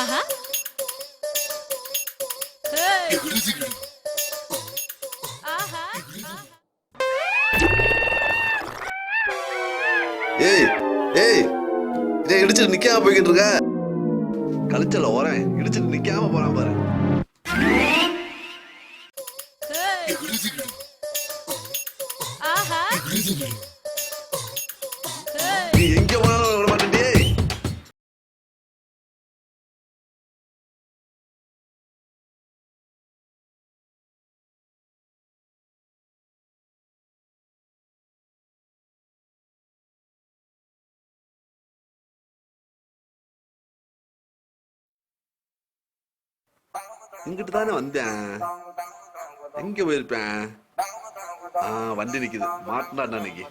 ஆஹா. ஏய். ஆஹா. ஏய் ஏய் இதை இடிச்சிட்டு நிக்காம போய்கிட்டு இருக்க. கழிச்சல ஓரேன் இடிச்சிட்டு நிக்காம போறான் பாரு. ஏய். ஆஹா. ஏய். நீ எங்க போனாலும் விட மாட்டேன்டே. இங்கிட்டு தானே வந்தேன். எங்க போயிருப்பேன்? வண்டி நிக்குது. மாட்டினாடா இன்னைக்கு.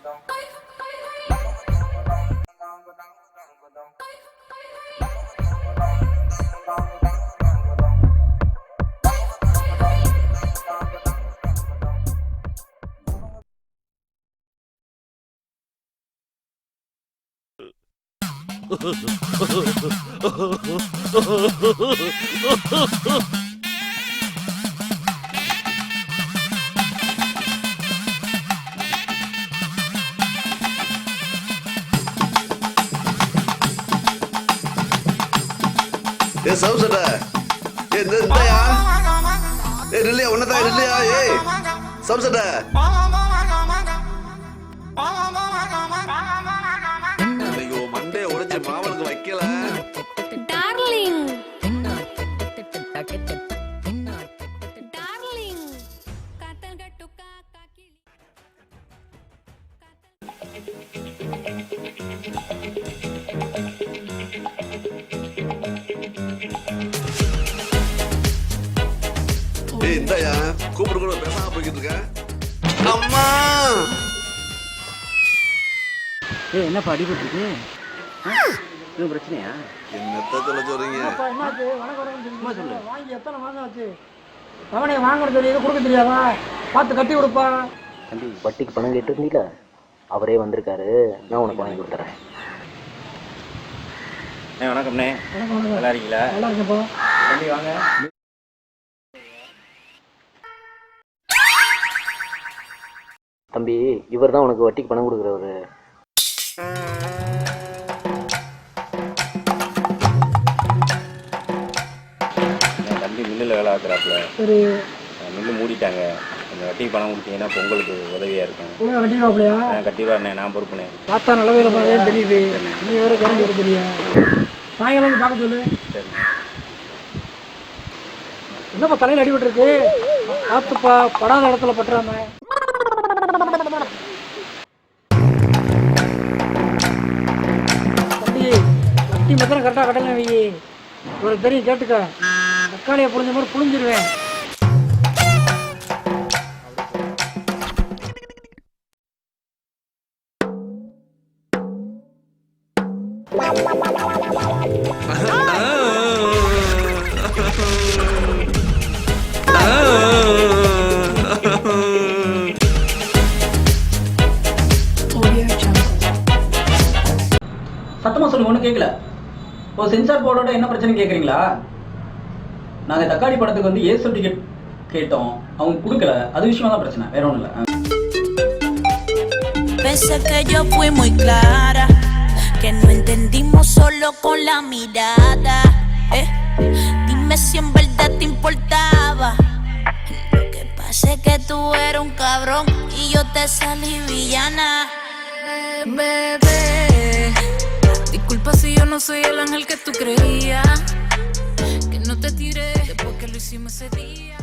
ஏ சவுசட ஏ இந்தயா ஏ நில்லையா உன்னதான் நில்லையா ஏ சவுசட ஐயோ மண்டே உடைஞ்சு மாவளுக்கு வைக்கல. டார்லிங் டார்லிங் காத்தல் கட்டு காக்கா கிளி. ஏய் இந்தயா கூப்பிடு கூட பேசாம போய்கிட்டு இருக்க. அம்மா ஏய் என்னப்பா அடிபட்டுருக்கு? எதுவும் பிரச்சனையா? என்னத்த சொல்ல சொல்றீங்க? என்னாச்சு? வணக்கம் சொல்லு. வாங்கி எத்தனை மாதம் ஆச்சு? அவனை வாங்கணும் தெரியுது, கொடுக்க தெரியாதா? பார்த்து கட்டி கொடுப்பா. தம்பி வட்டிக்கு பணம் கேட்டுருந்தீல, அவரே வந்திருக்காரு. நான் உனக்கு வாங்கி கொடுத்துறேன். வணக்கம்ண்ணே. வணக்கம். நல்லா இருக்கீங்களா? நல்லா இருக்கப்பா. தம்பி வாங்க. தம்பி இவர் தான் உனக்கு வட்டிக்கு பணம் கொடுக்குறவரு. தம்பி மில்லில் வேலை ஆக்குறாப்புல. சரி. மில்லு மூடிட்டாங்க. அந்த வட்டிக்கு பணம் கொடுத்தீங்கன்னா பொங்கலுக்கு உதவியாக இருக்கும். கட்டிடுவாப்லையா? கட்டிடுவாருண்ணே, நான் பொறுப்புண்ணே. பார்த்தா நல்ல வேலை பார்த்தே தெரியுது. நீ வேற கரண்ட் வர தெரியா? சாயங்காலம் வந்து பார்க்க சொல்லு. சரி. என்னப்பா தலையில் அடிபட்டுருக்கு? பார்த்துப்பா, படாத இடத்துல பட்டுறாம. வட்டி மாத்திரம் கரெக்டாக கட்டலாம் வை. ஒரு தெரியும் கேட்டுக்க. தக்காளியை புழிஞ்ச மாதிரி புழிஞ்சிருவேன். சத்தமா சொல்லு, ஒன்றும் கேட்கல. இப்போ சென்சார் போர்டோட என்ன பிரச்சனை கேட்குறீங்களா? நாங்கள் தக்காளி படத்துக்கு வந்து ஏ சர்டிஃபிகேட் கேட்டோம், அவங்க கொடுக்கல. அது விஷயமா தான் பிரச்சனை, வேற ஒன்றும் இல்லை. Pensé que yo fui muy clara, que no entendimos solo con la mirada. Dime si en verdad te importaba. Lo que pasa es que tú eres un cabrón y yo te salí villana. Bebé, disculpa si yo no soy el ángel que tú creías, que no te tiré después que lo hicimos ese día.